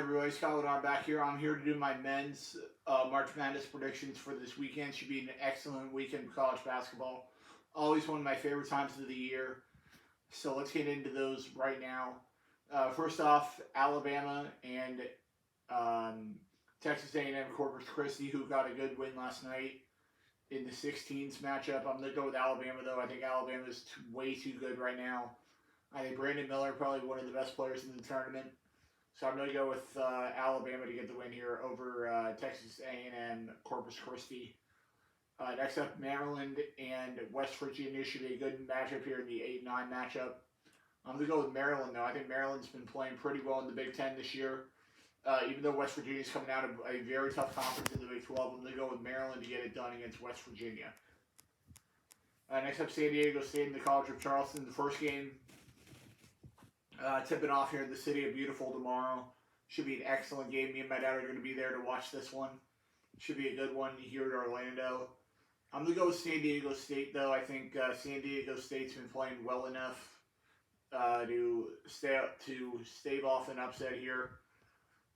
everybody, Scott Ladar back here. I'm here to do my men's March Madness predictions for this weekend. Should be an excellent weekend for college basketball. Always one of my favorite times of the year. So let's get into those right now. First off, Alabama and Texas A&M Corpus Christi, who got a good win last night in the 16s matchup. I'm going to go with Alabama, though. I think Alabama is way too good right now. I think Brandon Miller, probably one of the best players in the tournament. So I'm going to go with Alabama to get the win here over Texas A&M Corpus Christi. Next up, Maryland and West Virginia should be a good matchup here in the 8-9 matchup. I'm going to go with Maryland, though. I think Maryland's been playing pretty well in the Big Ten this year. Even though West Virginia's coming out of a very tough conference in the Big 12, I'm going to go with Maryland to get it done against West Virginia. Next up, San Diego State and the College of Charleston. The first game tipping off here in the city of Beautiful tomorrow. Should be an excellent game. Me and my dad are going to be there to watch this one. Should be a good one here in Orlando. I'm going to go with San Diego State, though. I think San Diego State's been playing well enough to stave off an upset here.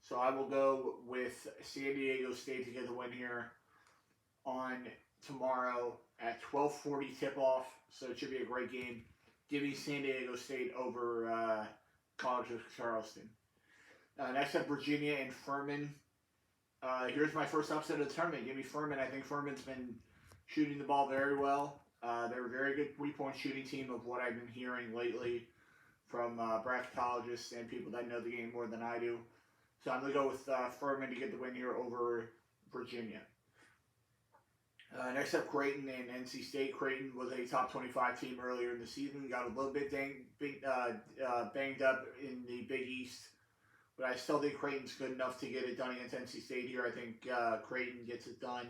So I will go with San Diego State to get the win here on tomorrow at 12:40 tip-off. So it should be a great game. Give me San Diego State over College of Charleston. Next up, Virginia and Furman. Here's my first upset of the tournament. Give me Furman. I think Furman's been shooting the ball very well. They're a very good three-point shooting team of what I've been hearing lately from bracketologists and people that know the game more than I do. So I'm going to go with Furman to get the win here over Virginia. Next up, Creighton and NC State. Creighton was a top 25 team earlier in the season. Got a little bit banged up in the Big East. But I still think Creighton's good enough to get it done against NC State here. I think Creighton gets it done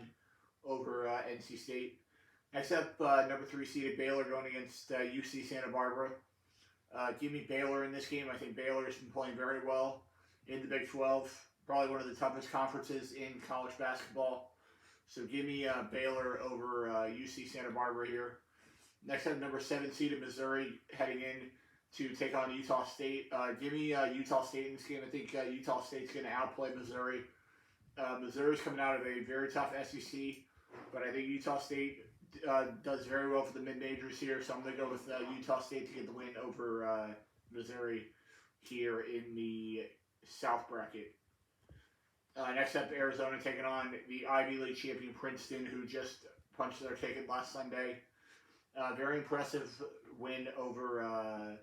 over NC State. Next up, number 3 seeded Baylor going against UC Santa Barbara. Give me Baylor in this game. I think Baylor's been playing very well in the Big 12. Probably one of the toughest conferences in college basketball. So give me Baylor over UC Santa Barbara here. Next up, number 7 seeded Missouri heading in to take on Utah State. Give me Utah State in this game. I think Utah State's going to outplay Missouri. Missouri's coming out of a very tough SEC, but I think Utah State does very well for the mid-majors here, so I'm going to go with Utah State to get the win over Missouri here in the South bracket. Next up, Arizona taking on the Ivy League champion Princeton, who just punched their ticket last Sunday. Very impressive win over,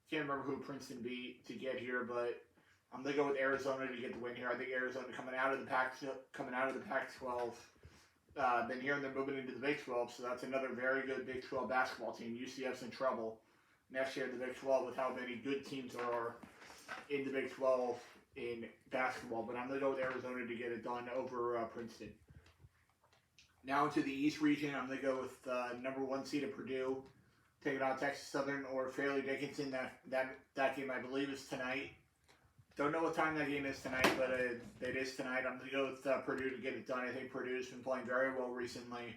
can't remember who Princeton beat to get here, but I'm going to go with Arizona to get the win here. I think Arizona coming out of the Pac-12. Then here they're moving into the Big 12, so that's another very good Big 12 basketball team. UCF's in trouble next year in the Big 12 with how many good teams there are in the Big 12 in basketball, but I'm going to go with Arizona to get it done over Princeton. Now into the East region, I'm going to go with number 1 seed of Purdue, taking on Texas Southern or Fairleigh Dickinson. That game, I believe, is tonight. Don't know what time that game is tonight, but it is tonight. I'm going to go with Purdue to get it done. I think Purdue's been playing very well recently,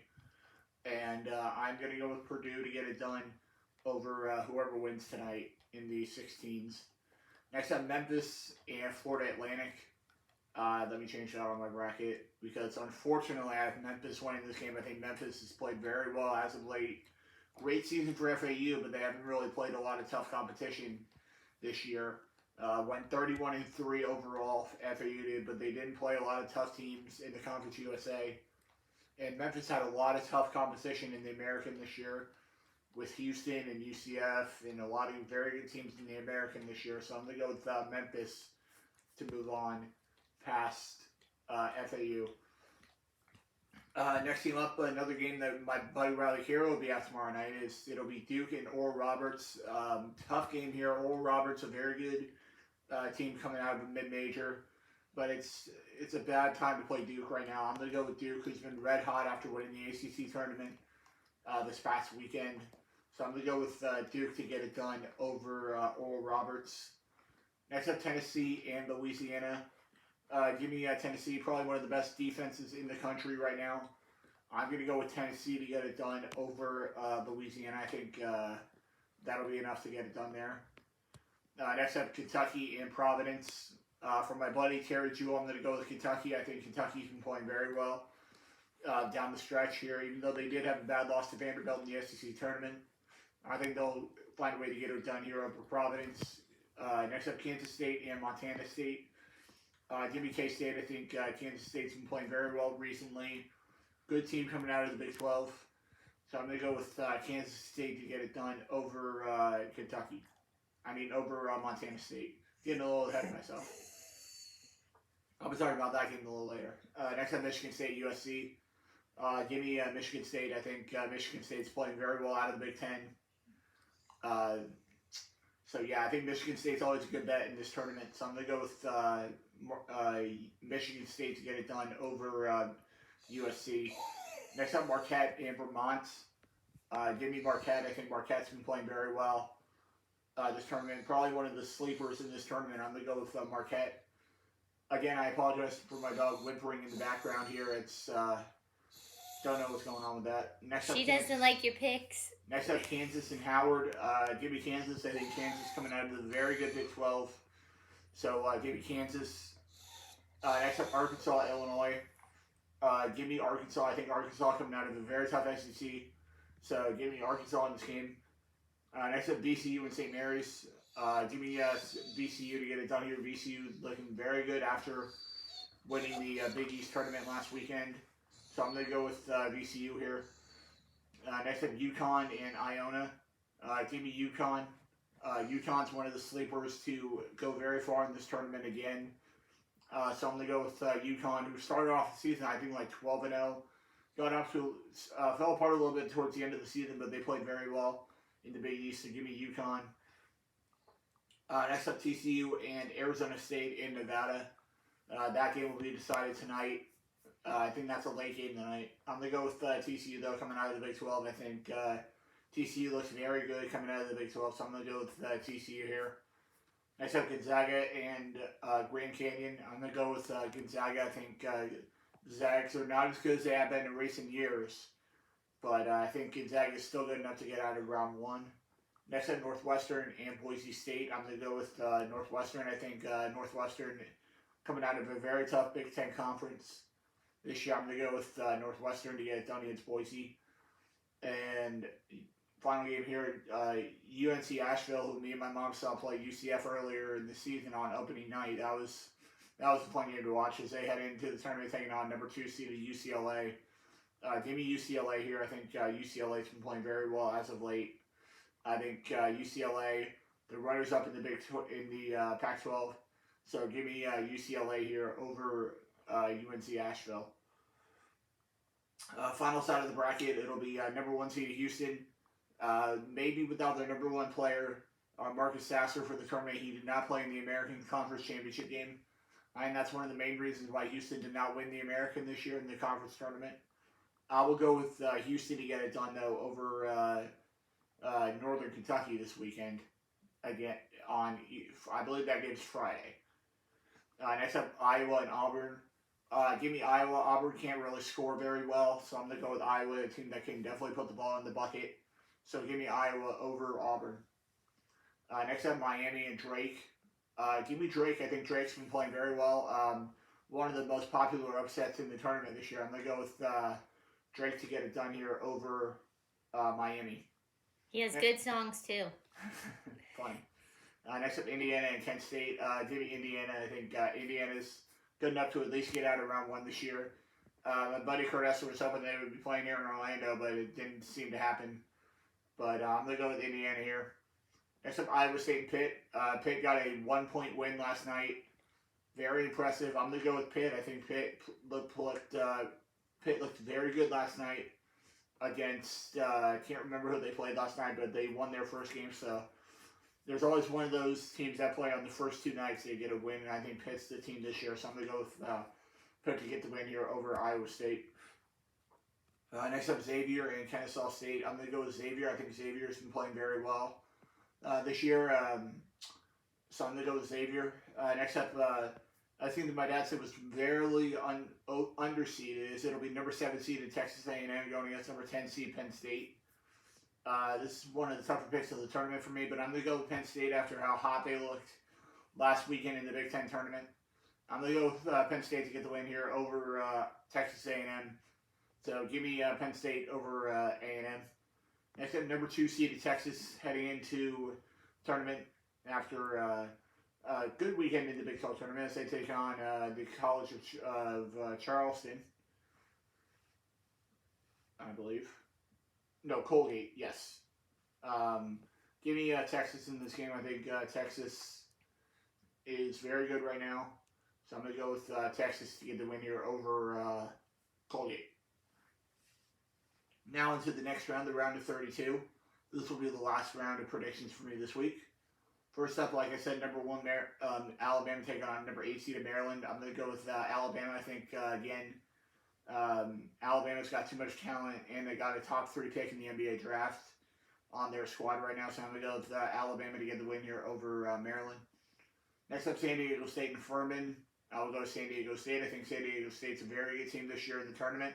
and I'm going to go with Purdue to get it done over whoever wins tonight in the 16s. Next up, Memphis and Florida Atlantic. Let me change that on my bracket because unfortunately I have Memphis winning this game. I think Memphis has played very well as of late. Great season for FAU, but they haven't really played a lot of tough competition this year. Went 31-3 overall, FAU did, but they didn't play a lot of tough teams in the Conference USA. And Memphis had a lot of tough competition in the American this year, with Houston and UCF and a lot of very good teams in the American this year. So I'm going to go with Memphis to move on past FAU. Next team up, another game that my buddy Riley Hero will be at tomorrow night. It'll be Duke and Oral Roberts. Tough game here. Oral Roberts, a very good team coming out of a mid-major. But it's a bad time to play Duke right now. I'm going to go with Duke, who's been red hot after winning the ACC tournament this past weekend. So I'm going to go with Duke to get it done over Oral Roberts. Next up, Tennessee and Louisiana. Give me Tennessee, probably one of the best defenses in the country right now. I'm going to go with Tennessee to get it done over Louisiana. I think that'll be enough to get it done there. Next up, Kentucky and Providence. For my buddy Terry Jewell, I'm going to go with Kentucky. I think Kentucky's been playing very well down the stretch here, even though they did have a bad loss to Vanderbilt in the SEC tournament. I think they'll find a way to get it done here over Providence. Next up, Kansas State and Montana State. Give me K-State. I think Kansas State's been playing very well recently. Good team coming out of the Big 12. So I'm going to go with Kansas State to get it done over Kentucky. Over Montana State. Getting a little ahead of myself. I'll be talking about that game a little later. Next up, Michigan State, USC. Give me Michigan State. I think Michigan State's playing very well out of the Big Ten. I think Michigan State's always a good bet in this tournament. So I'm going to go with Michigan State to get it done over USC. Next up, Marquette and Vermont. Give me Marquette. I think Marquette's been playing very well this tournament. Probably one of the sleepers in this tournament. I'm going to go with Marquette. Again, I apologize for my dog whimpering in the background here. It's don't know what's going on with that. Next up, she doesn't like your picks. Next up, Kansas and Howard. Give me Kansas. I think Kansas coming out of the very good Big 12. So give me Kansas. Next up, Arkansas, Illinois. Give me Arkansas. I think Arkansas coming out of a very tough SEC. So give me Arkansas in this game. Next up, VCU and St. Mary's. Give me VCU to get it done here. VCU looking very good after winning the Big East tournament last weekend. So I'm going to go with VCU here. Next up, UConn and Iona. Give me UConn. UConn's one of the sleepers to go very far in this tournament again. So I'm going to go with UConn, who started off the season, I think, like 12-0. Got up to, fell apart a little bit towards the end of the season, but they played very well in the Big East. So give me UConn. Next up, TCU and Arizona State in Nevada. That game will be decided tonight. I think that's a late game tonight. I'm going to go with TCU, though, coming out of the Big 12. I think TCU looks very good coming out of the Big 12, so I'm going to go with TCU here. Next up, Gonzaga and Grand Canyon. I'm going to go with Gonzaga. I think Zags are not as good as they have been in recent years, but I think Gonzaga is still good enough to get out of round one. Next up, Northwestern and Boise State. I'm going to go with Northwestern. I think Northwestern coming out of a very tough Big Ten conference this year. I'm going to go with Northwestern to get it done against Boise. And final game here, UNC Asheville, who me and my mom saw play UCF earlier in the season on opening night. That was a fun game to watch as they head into the tournament taking on number 2 seeded UCLA. Give me UCLA here. I think UCLA's been playing very well as of late. I think UCLA, the runners up in the Pac-12. So give me UCLA here over UNC Asheville. Final side of the bracket, it'll be number 1 seed Houston. Maybe without their number 1 player, Marcus Sasser, for the tournament. He did not play in the American Conference Championship game. And that's one of the main reasons why Houston did not win the American this year in the conference tournament. I will go with Houston to get it done, though, over Northern Kentucky this weekend. Again, I believe that game's Friday. Next up, Iowa and Auburn. Give me Iowa. Auburn can't really score very well, so I'm going to go with Iowa, a team that can definitely put the ball in the bucket. So give me Iowa over Auburn. Next up, Miami and Drake. Give me Drake. I think Drake's been playing very well. One of the most popular upsets in the tournament this year. I'm going to go with Drake to get it done here over Miami. He has good songs, too. Fun. Next up, Indiana and Kent State. Give me Indiana. I think Indiana's good enough to at least get out of round 1 this year. My buddy Kurt Esser was hoping they would be playing here in Orlando, but it didn't seem to happen. But I'm going to go with Indiana here. Next up, Iowa State and Pitt. Pitt got a 1-point win last night. Very impressive. I'm going to go with Pitt. I think Pitt looked very good last night against, I can't remember who they played last night, but they won their first game. So there's always one of those teams that play on the first 2 nights they get a win, and I think Pitt's the team this year. So I'm going to go with Pitt to get the win here over Iowa State. Next up, Xavier and Kennesaw State. I'm going to go with Xavier. I think Xavier's been playing very well this year. So I'm going to go with Xavier. Next up, I think that my dad said was very underseeded. It'll be number 7 seeded Texas A&M going against number 10 seed Penn State. This is one of the tougher picks of the tournament for me, but I'm going to go with Penn State after how hot they looked last weekend in the Big Ten tournament. I'm going to go with Penn State to get the win here over Texas A&M. So give me Penn State over A&M. Next up, number 2 seeded Texas heading into tournament after a good weekend in the Big 12 tournament as they take on the College of Charleston, I believe. No, Colgate, yes. Give me Texas in this game. I think Texas is very good right now. So I'm going to go with Texas to get the win here over Colgate. Now into the next round, the round of 32. This will be the last round of predictions for me this week. First up, like I said, number 1, Alabama taking on number 8 seed of Maryland. I'm going to go with Alabama. I think, again, Alabama's got too much talent, and they got a top 3 pick in the NBA draft on their squad right now. So I'm going to go with Alabama to get the win here over Maryland. Next up, San Diego State and Furman. I will go with San Diego State. I think San Diego State's a very good team this year in the tournament.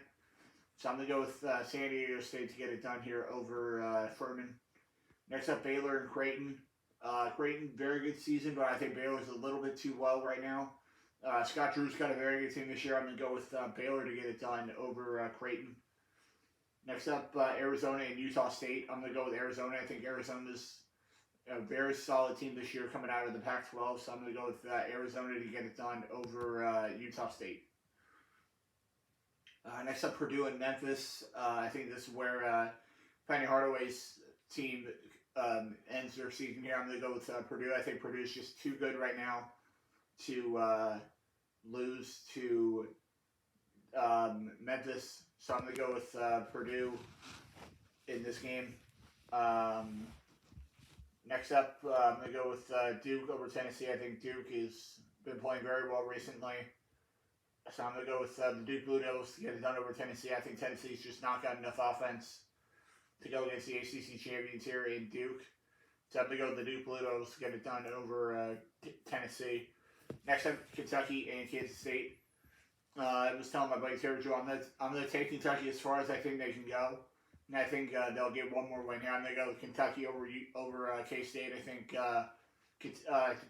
So I'm going to go with San Diego State to get it done here over Furman. Next up, Baylor and Creighton. Creighton, very good season, but I think Baylor's a little bit too well right now. Scott Drew's got a very good team this year. I'm going to go with Baylor to get it done over Creighton. Next up, Arizona and Utah State. I'm going to go with Arizona. I think Arizona's a very solid team this year coming out of the Pac-12, so I'm going to go with Arizona to get it done over Utah State. Next up, Purdue and Memphis. I think this is where Penny Hardaway's team ends their season here. I'm going to go with Purdue. I think Purdue is just too good right now to lose to Memphis. So I'm going to go with Purdue in this game. Next up, I'm going to go with Duke over Tennessee. I think Duke has been playing very well recently. So I'm going to go with the Duke Blue Devils to get it done over Tennessee. I think Tennessee's just not got enough offense to go against the ACC champions here in Duke. So I'm going to go with the Duke Blue Devils to get it done over Tennessee. Next up, Kentucky and Kansas State. I was telling my buddy Terry Joe, I'm going to take Kentucky as far as I think they can go. And I think they'll get one more win here. I'm going to go with Kentucky over K-State. I think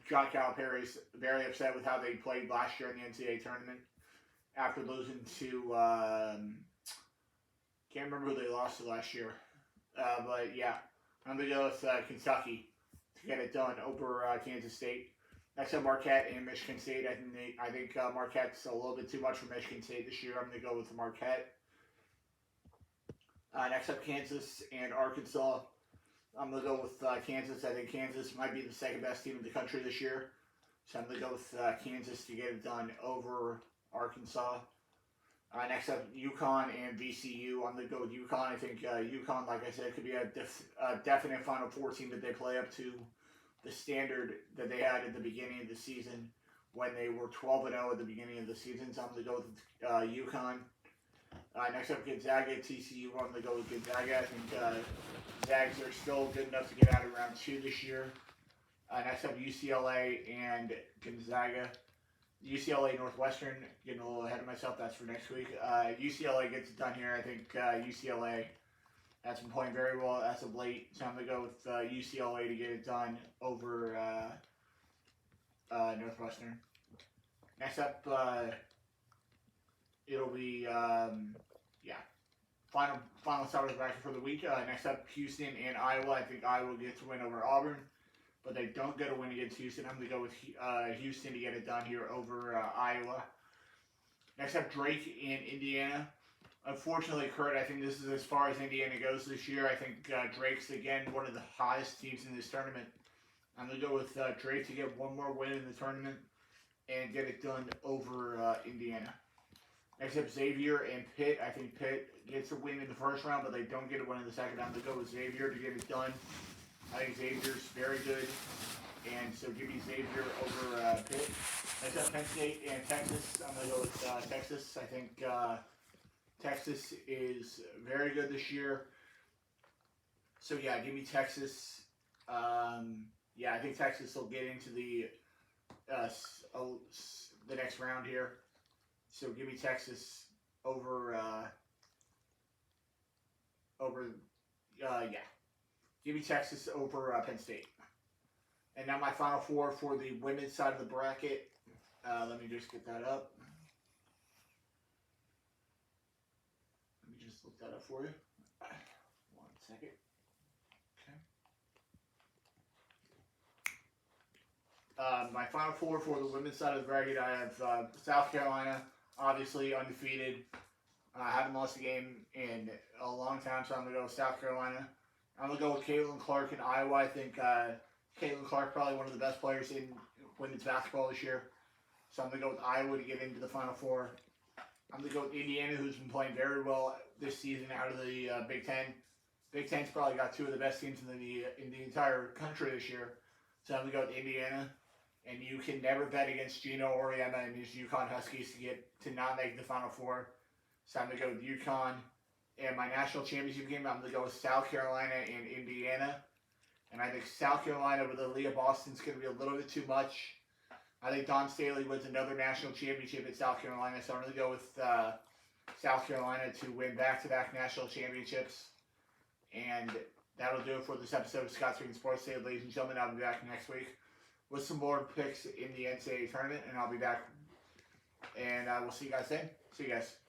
John Calipari's very upset with how they played last year in the NCAA tournament after losing to can't remember who they lost to last year. But yeah, I'm going to go with Kentucky to get it done over Kansas State. Next up, Marquette and Michigan State. I think Marquette's a little bit too much for Michigan State this year. I'm going to go with Marquette. Next up, Kansas and Arkansas. I'm going to go with Kansas. I think Kansas might be the second best team in the country this year. So I'm going to go with Kansas to get it done over Arkansas. Next up, UConn and VCU. I'm going to go with UConn. I think UConn, like I said, could be a definite Final Four team that they play up to the standard that they had at the beginning of the season when they were 12-0 at the beginning of the season. So I'm going to go with UConn. Next up, Gonzaga, TCU. I'm going to go with Gonzaga. I think Zags are still good enough to get out of round 2 this year. Next up, UCLA and Gonzaga. UCLA Northwestern, getting a little ahead of myself. That's for next week. UCLA gets it done here. I think UCLA has been playing very well as of late. So I'm going to go with UCLA to get it done over Northwestern. Next up, it'll be, final start of the bracket for the week. Next up, Houston and Iowa. I think Iowa gets to win over Auburn, but they don't get a win against Houston. I'm going to go with Houston to get it done here over Iowa. Next up, Drake and Indiana. Unfortunately, Kurt, I think this is as far as Indiana goes this year. I think Drake's, again, one of the hottest teams in this tournament. I'm going to go with Drake to get one more win in the tournament and get it done over Indiana. Next up, Xavier and Pitt. I think Pitt gets a win in the first round, but they don't get a win in the second. I'm going to go with Xavier to get it done. I think Xavier's very good, and so give me Xavier over Pitt. Next up, Penn State and Texas. I'm going to go with Texas. I think Texas is very good this year. So, yeah, give me Texas. I think Texas will get into the next round here. So give me Texas over, give me Texas over Penn State. And now my Final Four for the women's side of the bracket. Let me just get that up. Let me just look that up for you. 1 second. Okay. My Final Four for the women's side of the bracket, I have South Carolina, obviously undefeated. I haven't lost a game in a long time, so I'm going to go with South Carolina. I'm going to go with Caitlin Clark in Iowa. I think Caitlin Clark probably one of the best players in women's basketball this year. So I'm going to go with Iowa to get into the Final Four. I'm going to go with Indiana, who's been playing very well this season out of the Big Ten. Big Ten's probably got two of the best teams in the entire country this year. So I'm going to go with Indiana. And you can never bet against Gino Auriemma and his UConn Huskies to not make the Final Four. So I'm going to go with UConn. And my national championship game, I'm going to go with South Carolina and Indiana. And I think South Carolina with Aaliyah Boston's going to be a little bit too much. I think Dawn Staley wins another national championship at South Carolina. So I'm going to go with South Carolina to win back-to-back national championships. And that'll do it for this episode of Scott's Green Sports Day. Ladies and gentlemen, I'll be back next week with some more picks in the NCAA tournament. And I'll be back. And we'll see you guys then. See you guys.